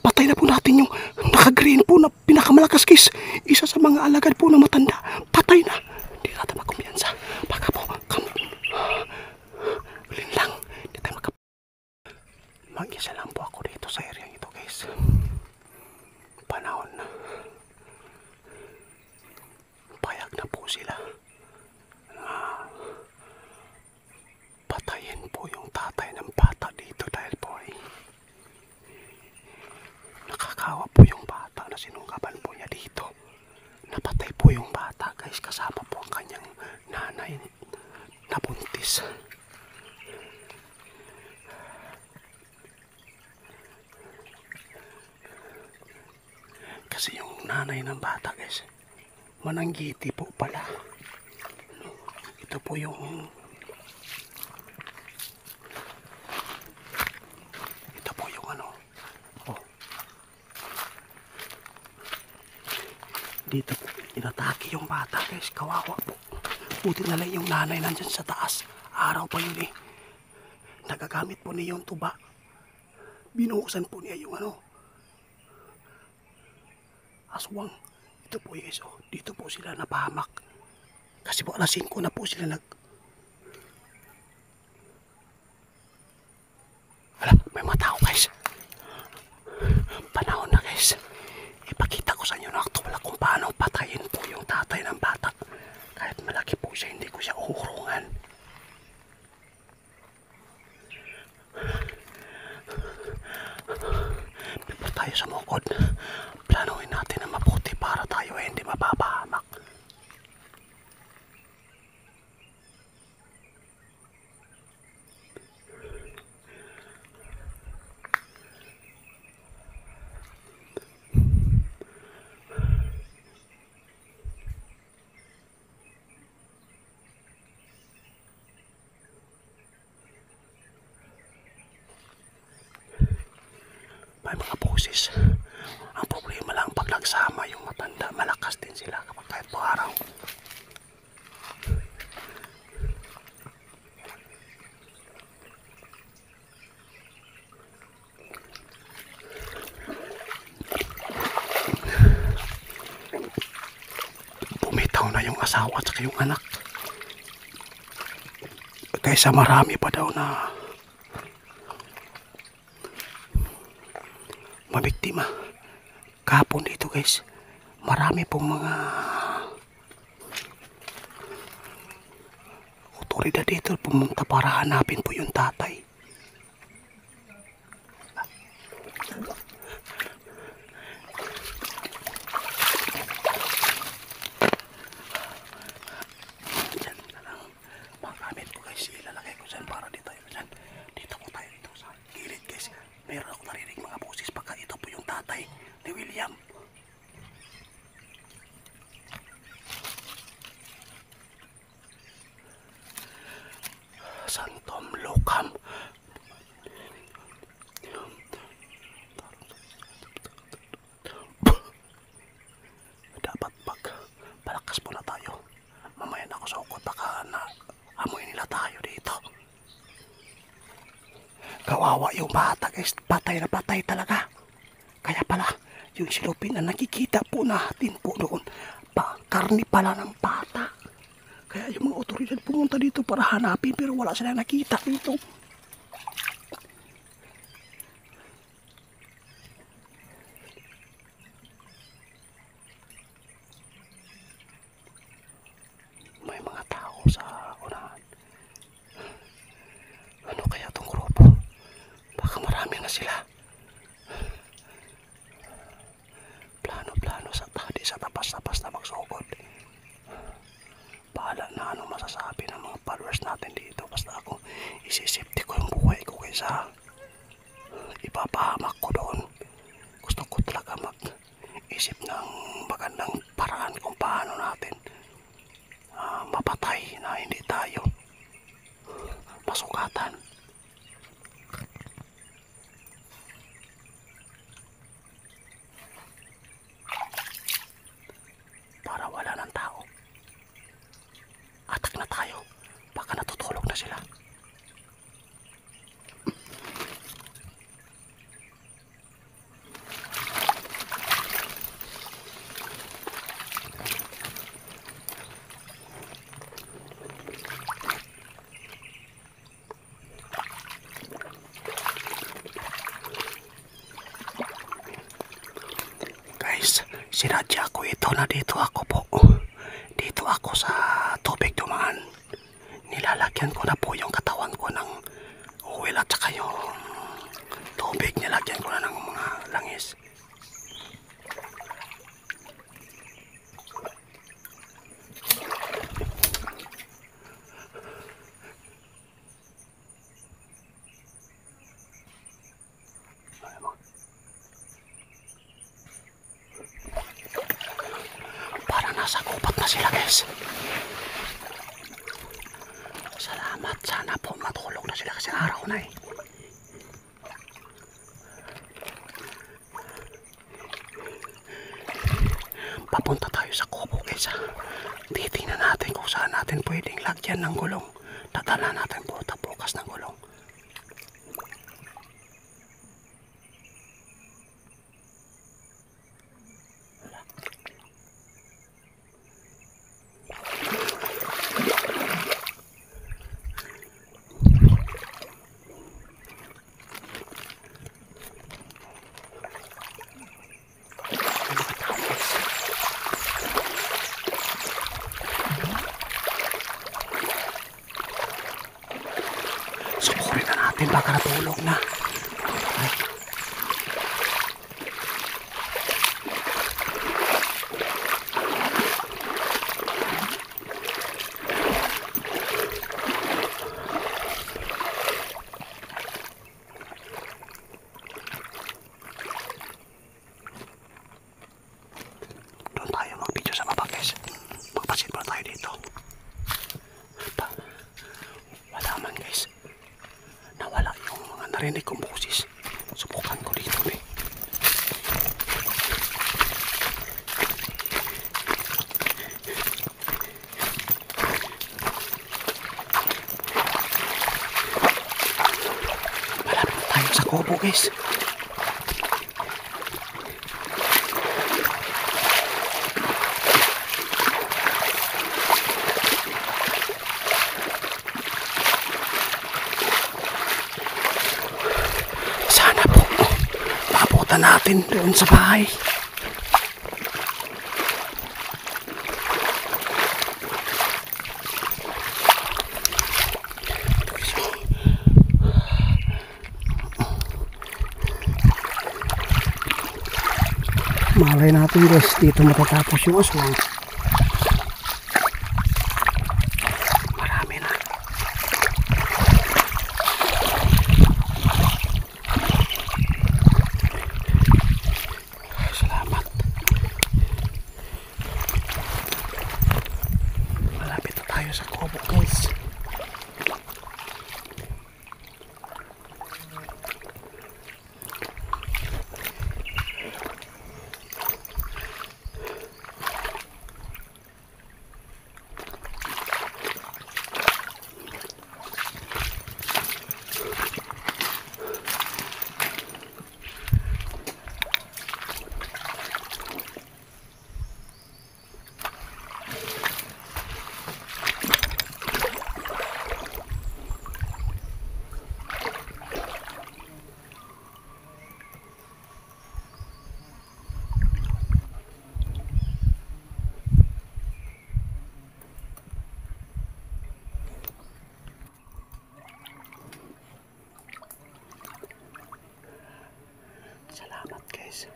napatay na po natin yung naka-green po na pinakamalakas guys. Isa sa mga alagad po na matanda. Patay na. Hindi natin magkumpiyansa. Baka po, ulin lang. Hindi tayo mag-isa lang po ako dito sa area ito guys. Panahon na. Payag na po sila. Patayin po yung tatay ng bata dito dahil po ay nakakawa po yung bata na sinunggaban po niya dito. Napatay po yung bata guys, kasama po ang kanyang nanay na buntis. Kasi yung nanay ng bata guys, mananggiti po pala. Ito po yung dito po, inatake yung bata guys, kawawa po. Buti na lang yung nanay nandyan sa taas. Araw pa yun eh. Nagagamit po niya yung tuba. Binuhusan po niya yung aswang. Ito po guys, dito po sila napahamak. Kasi po alas 5 na po sila Wala, may mga tao guys. Panahon na guys. Ipakita ko sa inyo na aktual kung paano patayin po yung tatay ng bata. Kahit malaki po siya, hindi ko siya uhurungan. Before tayo sumukod, planuhin natin na mabuti para tayo ay hindi mapapahamak. May mga boses. Ang problema lang pag nagsama yung matanda, malakas din sila kapag kahit po araw. Bumitaw na yung asawa at saka yung anak. Kaysa marami pa daw na mabiktima. Kahapon dito guys, marami pong mga otoridad dito pumunta para hanapin po yung tatay. Diyan na lang magamit ko guys, ilalagay ko dyan para dito tayo dyan. Dito po tayo dito sa gilid guys. Meron ako narinig mga boses baka ito po yung tatay ni William. Santom Lokam. Dapat palakas po na tayo. Mamaya na ako sa ukot baka na amoy nila tayo dito. Kawawa yung bata guys, patay na patay talaga. Kaya pala yung silupin na nakikita po natin po doon, karni pala ng bata. Kaya yung mga otoridad pumunta dito para hanapin pero wala silang nakita dito. May mga tao sa unahan. Ano kaya tong grupo? Baka marami na sila. Plano sa tadi sa tapas-tapas na magsugod. Bahala na anong masasabi ng mga followers natin dito. Basta ako isisipti ko yung buhay ko kaysa ipapahamak ko doon. Gusto ko talaga mag-isip ng magandang paraan kung paano natin mapatay na hindi tayo masukatan. Para wala ng tao. Atak na tayo. Baka natutulog na sila. Sinadya ko ito na dito ako po. Dito ako sa tubig dumaan. Nilalagyan ko na po yung katawan ko ng oil at saka yung tubig. Nilagyan ko na ng mga langis. Nasa gubat na sila, guys. Salamat. Sana po matulog na sila kasi araw na eh. Papunta tayo sa kubo, guys. Titingnan natin kung saan natin pwedeng lagyan ng gulong. Dadala natin po bukas ng gulong. Sukurin na natin baka natulog na. Doon tayo mag-video sa baba, guys. Magpasit pa tayo dito. Wala man, guys. Nawala yung mga narinig kong boses. Subukan ko dito eh. Malapit tayo sa kubo, guys. Natin doon sa bahay. Malay natin, guys, dito matatapos yung aswang. Marami na. Sa kubo, guys. Salamat, guys.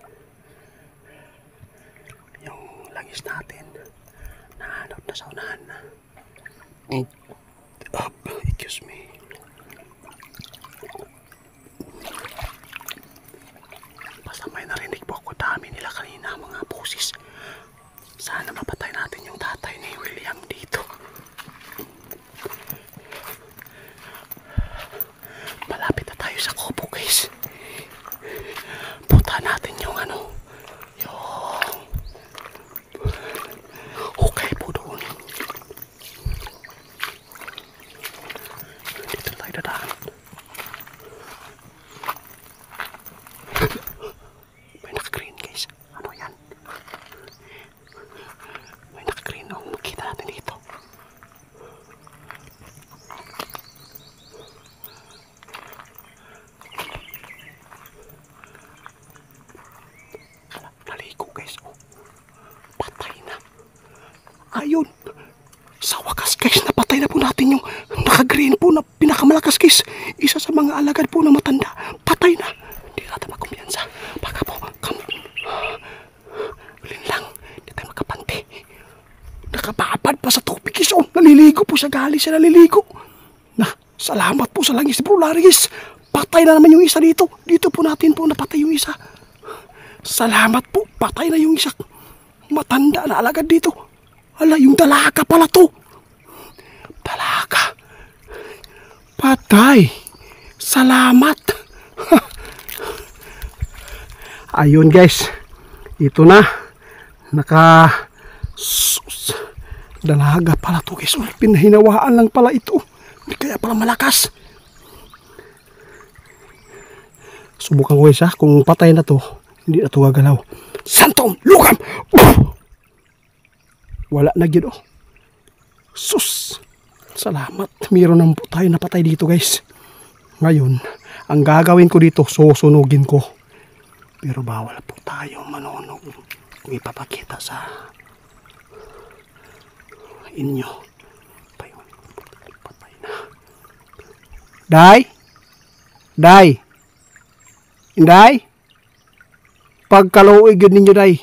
Yung langis natin nahanap na sa unahan na. Excuse me. Basta may narinig po ako, dami nila kanina mga boses. Sana mapatay natin yung tatay ni William dito. Malapit na tayo sa kubo, guys. Punta natin yung hukay po doon. Dito tayo dadaan. May naka-green, guys. Ano yan? May naka-green. Makita natin dito. Naligo, guys. natin yung naka-green po na pinakamalakas guys. Isa sa mga alagad po na matanda. Patay na. Hindi natin magkumpiyansa. Baka po, ulin lang. Hindi tayo magkapante. Nakababad pa sa tubig guys. Oh, naliligo po siya. Gali siya naliligo. Na, salamat po sa langis ni Bro Larry guys. Patay na naman yung isa dito. Dito po natin po napatay yung isa. Salamat po. Patay na yung isa. Matanda na alagad dito. Ala, yung dalaga pala to. Dalaga. Patay. Salamat. Ayun guys. Ito na. Dalaga pala to guys. Pinahinawaan lang pala ito. Hindi kaya pala malakas. Subukan ko guys ha. Kung patay na to, hindi na to gagalaw. Santong! Lukam! Wala na gino. Sus! Salamat. Mayroon naman po tayo napatay dito guys. Ngayon, ang gagawin ko dito, susunugin ko. Pero bawal po tayo manonog kung ipapakita sa inyo. Patay na. Day! Day! Inday? Pagkaluoy yun ninyo day.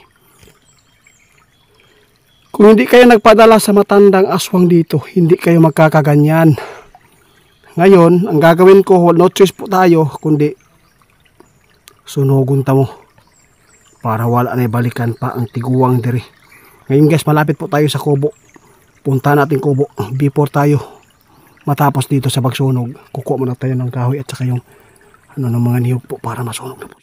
Kung hindi kayo nagpadala sa matandang aswang dito, hindi kayo magkakaganyan. Ngayon, ang gagawin ko, no choice po tayo, kundi sunugon ta mo. Para wala na balikan pa ang tiguang diri. Ngayon guys, malapit po tayo sa kubo. Punta natin kubo. Before tayo matapos dito sa pagsunog, kukuha muna tayo ng kahoy at saka yung ng mga niyog po para masunog na po.